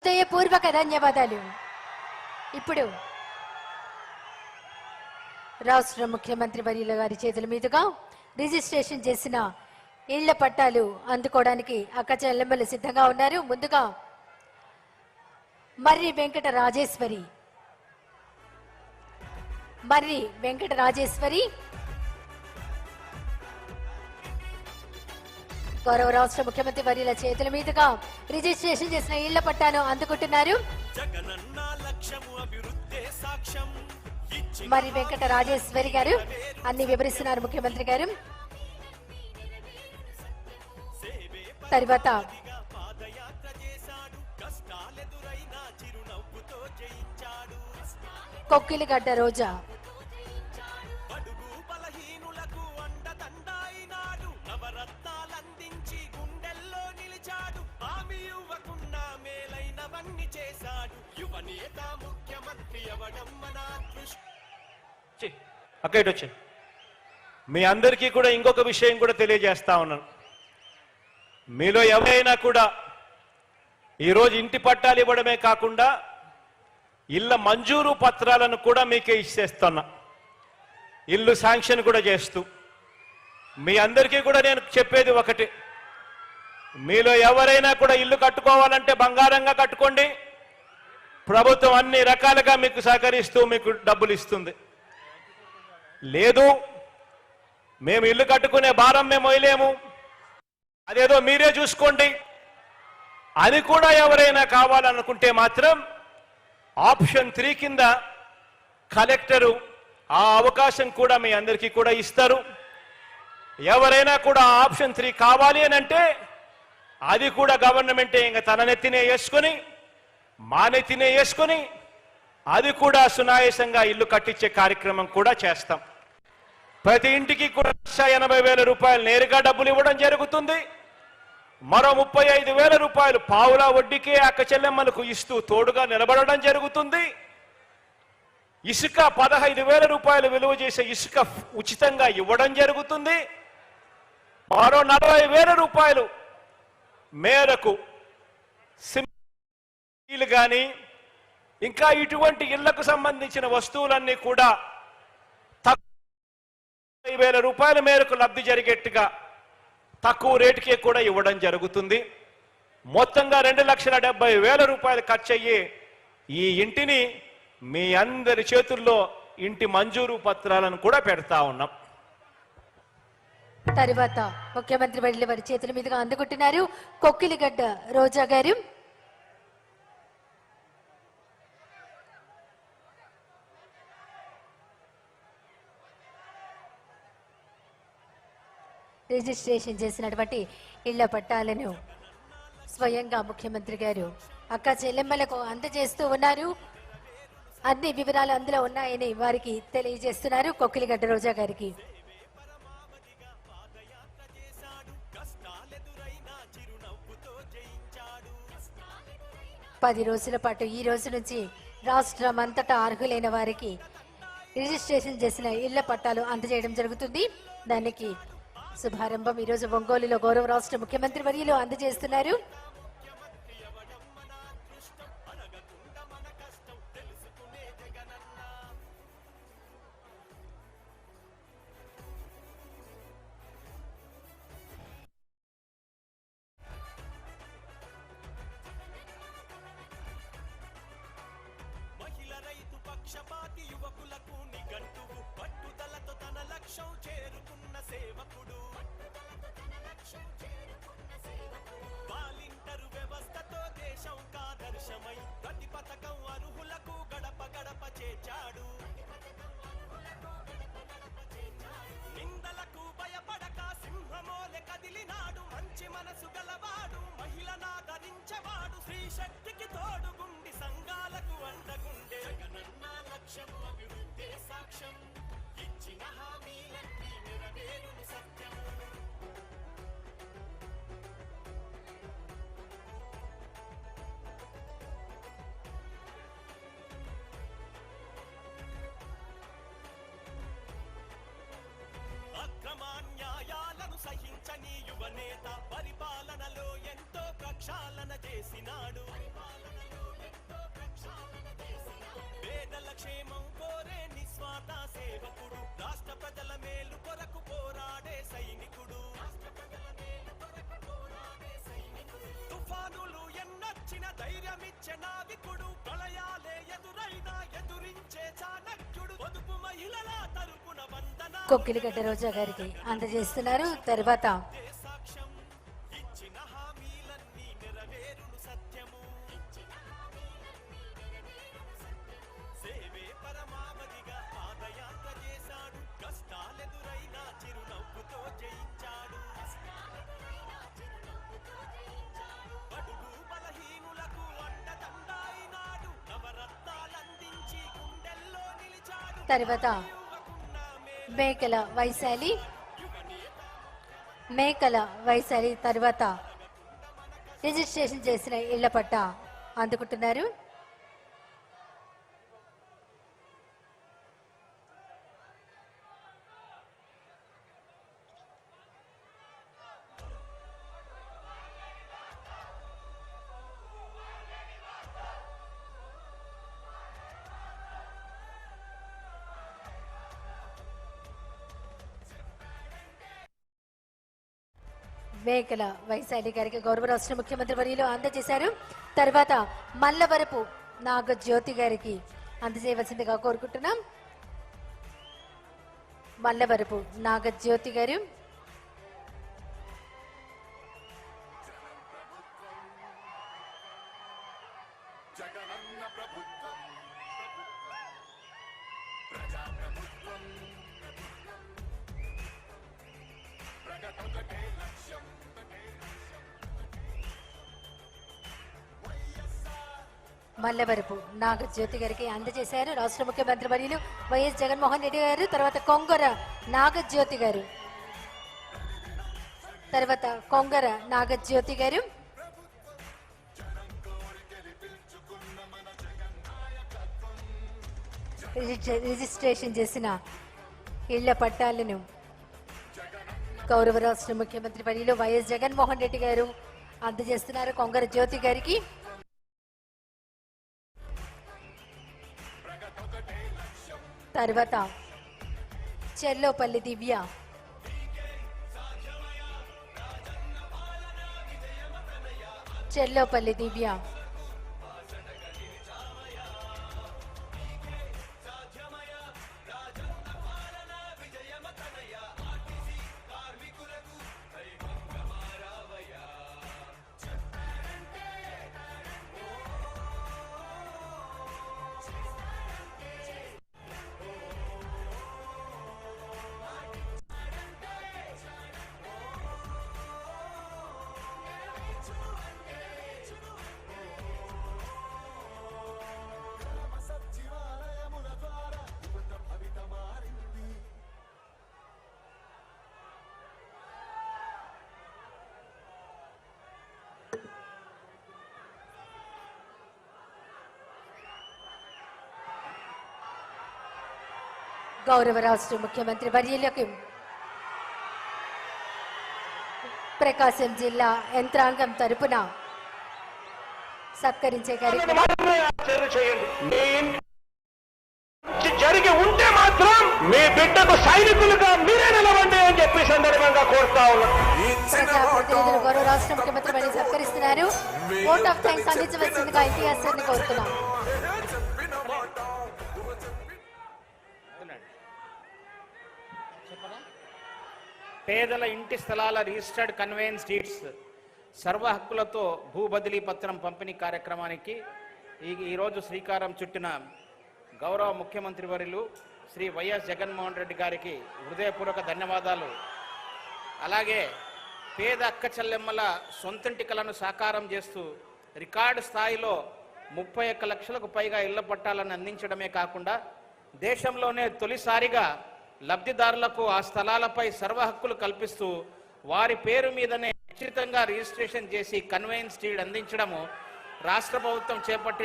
హృదయపూర్వక ధన్యవాదాలు. ఇప్పుడు రాష్ట్ర ముఖ్యమంత్రి వర్యుల గారి చేతుల మీదుగా రిజిస్ట్రేషన్ చేసిన ఇళ్ల పట్టాలు అందుకోవడానికి అక్క చెల్లెమ్మలు సిద్ధంగా ఉన్నారు. ముందుగా మర్రి వెంకట రాజేశ్వరి గౌరవ రాష్ట్ర ముఖ్యమంత్రి వర్యుల చేతుల మీదుగా రిజిస్ట్రేషన్ చేసిన ఇళ్ల పట్టాను అందుకుంటున్నారు. మరి వెంకట రాజేశ్వరి గారు అన్ని వివరిస్తున్నారు ముఖ్యమంత్రి గారు. తర్వాత కొక్కిలిగడ్డ రోజా అక్క ఇటు వచ్చి మీ అందరికీ కూడా ఇంకొక విషయం కూడా తెలియజేస్తా ఉన్నాను. మీలో ఎవరైనా కూడా ఈరోజు ఇంటి పట్టాలు ఇవ్వడమే కాకుండా ఇళ్ళ మంజూరు పత్రాలను కూడా మీకే ఇచ్చేస్తున్నా, ఇల్లు శాంక్షన్ కూడా చేస్తూ. మీ అందరికీ కూడా నేను చెప్పేది ఒకటి, మీలో ఎవరైనా కూడా ఇల్లు కట్టుకోవాలంటే బంగారంగా కట్టుకోండి. ప్రభుత్వం అన్ని రకాలుగా మీకు సహకరిస్తూ మీకు డబ్బులు ఇస్తుంది. లేదు మేము ఇల్లు కట్టుకునే భారం మేము మొయ్యలేము, అదేదో మీరే చూసుకోండి అని కూడా ఎవరైనా కావాలనుకుంటే మాత్రం ఆప్షన్ 3 కింద కలెక్టరు ఆ అవకాశం కూడా మీ అందరికీ కూడా ఇస్తారు. ఎవరైనా కూడా ఆప్షన్ 3 కావాలి అని అంటే అది కూడా గవర్నమెంటే ఇంకా తన నెత్తినే వేసుకొని మా నెత్తినే వేసుకొని అది కూడా సునాయాసంగా ఇల్లు కట్టించే కార్యక్రమం కూడా చేస్తాం. ప్రతి ఇంటికి కూడా 1,80,000 రూపాయలు నేరుగా డబ్బులు ఇవ్వడం జరుగుతుంది. మరో 35,000 రూపాయలు పావులా వడ్డీకే అక్క చెల్లెమ్మలకు ఇస్తూ తోడుగా నిలబడడం జరుగుతుంది. ఇసుక 15,000 రూపాయలు విలువ చేసే ఇసుక ఉచితంగా ఇవ్వడం జరుగుతుంది. మరో 40,000 రూపాయలు మేరకు సిమెంట్ కానీ ఇంకా ఇటువంటి ఇళ్లకు సంబంధించిన వస్తువులన్నీ కూడా 30,000 రూపాయల మేరకు లబ్ధి జరిగేట్టుగా తక్కువ రేటుకే కూడా ఇవ్వడం జరుగుతుంది. మొత్తంగా 2,70,000 రూపాయలు ఖర్చు అయ్యే ఈ ఇంటిని మీ అందరి చేతుల్లో ఇంటి మంజూరు పత్రాలను కూడా పెడతా ఉన్నాం. తర్వాత ముఖ్యమంత్రి వర్యుల వారి చేతుల మీదుగా అందుకుంటున్నారు కొక్కిలిగడ్డ రోజా గారు. రిజిస్ట్రేషన్ చేసినటువంటి ఇళ్ల పట్టాలను స్వయంగా ముఖ్యమంత్రి గారు అక్క చెల్లెమ్మలకు అందజేస్తూ ఉన్నారు. అన్ని వివరాలు అందులో ఉన్నాయని వారికి తెలియజేస్తున్నారు కొక్కిలిగడ్డ రోజా గారికి. పది రోజుల పాటు ఈ రోజు నుంచి రాష్ట్రం అంతటా అర్హులైన వారికి రిజిస్ట్రేషన్ చేసిన ఇళ్ల పట్టాలు అందజేయడం జరుగుతుంది. దానికి శుభారంభం ఈరోజు ఒంగోలులో గౌరవ రాష్ట్ర ముఖ్యమంత్రి వర్యులు అందజేస్తున్నారు. పక్షపాతి యువకులకు నిఘంటువు పట్టుదలతో తన లక్ష్యం చేరుకున్న సేవకుడు వాలింటరు వ్యవస్థతో దేశం కాదర్శమై ప్రతి పథకం అర్హులకు గడప గడప చేర్చాడు. నిందలకు భయపడక సింహమోలె కదిలినాడు. మంచి మనసు గలవాడు, మహిళనాదరించేవాడు, స్త్రీ శక్తికి తోడుగుండి సంఘాలకు అండగుండే. జగనన్న లక్ష్యం అభివృద్ధి సాక్ష్యం, ఇచ్చిన హామీలన్నీ నెరవేరును సత్యం. అక్రమాన్యాయాలను సహించని యువనేత పరిపాలనలో ఎంతో ప్రక్షాళన చేసినాడు. పరిపాలనలో నడిచే నావికుడు ప్రళయాలే ఎదురైనా ఎదురించే చాణక్యుడు పొదుపు మహిళల తరపున వందన కొక్కిలిగడ్డ రోజా గారికి అందజేస్తున్నారు. తర్వాత సాక్ష్యం ఇచ్చిన హామీలన్నీ నెరవేరును సత్యము సేవే పరమావధిగా పాదయాత్ర చేశాడు కష్టాలెదురైనా చిరునవ్వుతో జయించాడు బడుగు బలహీనులకు అండదండాయినాడు నవరత్నాలందించి గుండెల్లో నిలిచాడు తర్వాత మేకల వైశాలి తర్వాత రిజిస్ట్రేషన్ చేసిన ఇళ్ల పట్టా అందుకుంటున్నారు. మేకల వైశాలి గారికి గౌరవ రాష్ట్ర ముఖ్యమంత్రి వర్యులు అందజేశారు. తర్వాత మల్లవరపు నాగజ్యోతి గారికి అందజేయవలసిందిగా కోరుకుంటున్నాం. మల్లవరపు నాగజ్యోతి గారు మల్లవరపు నాగజ్యోతి గారికి అందజేశారు రాష్ట్ర ముఖ్యమంత్రి వర్యులు వైఎస్ జగన్మోహన్ రెడ్డి గారు. తర్వాత కొంగర నాగజ్యోతి గారు రిజిస్ట్రేషన్ చేసిన ఇళ్ల పట్టాలను గౌరవ రాష్ట్ర ముఖ్యమంత్రి వర్యులు వైఎస్ జగన్మోహన్ రెడ్డి గారు అందజేస్తున్నారు కొంగర జ్యోతి గారికి. తర్వాత చెల్లోపల్లి దివ్య గౌరవ రాష్ట్ర ముఖ్యమంత్రి వర్యులకు ప్రకాశం జిల్లా యంత్రాంగం తరపున సత్కరించే జరిగి ఉంటే మాత్రం మీ బిడ్డకు సైనికులుగా మీరే నిలవండి అని చెప్పి సందర్భంగా కోరుతా ఉన్నాను. ప్రజాప్రతినిధులు గౌరవ రాష్ట్ర ముఖ్యమంత్రి వర్యులు సత్కరిస్తున్నారు. ఓట్ ఆఫ్ థ్యాంక్స్ అందించవలసిందిగా ఇంతియాజ్ సార్ని కోరుతున్నాం. పేదల ఇంటి స్థలాల రిజిస్టర్డ్ కన్వేయన్స్ డీడ్స్ సర్వ హక్కులతో భూ బదిలీ పత్రం పంపిణీ కార్యక్రమానికి ఈరోజు శ్రీకారం చుట్టిన గౌరవ ముఖ్యమంత్రి వర్యులు శ్రీ వైఎస్ జగన్మోహన్ రెడ్డి గారికి హృదయపూర్వక ధన్యవాదాలు. అలాగే పేద అక్క చెల్లెమ్మల సొంతింటి కలను సాకారం చేస్తూ రికార్డు స్థాయిలో 31 లక్షలకు పైగా ఇళ్ల పట్టాలను అందించడమే కాకుండా దేశంలోనే తొలిసారిగా లబ్ధిదారులకు ఆ స్థలాలపై సర్వ హక్కులు కల్పిస్తూ వారి పేరు మీదనే ఉచితంగా రిజిస్ట్రేషన్ చేసి కన్వేయన్స్ డీడ్ అందించడము రాష్ట్ర ప్రభుత్వం చేపట్టిన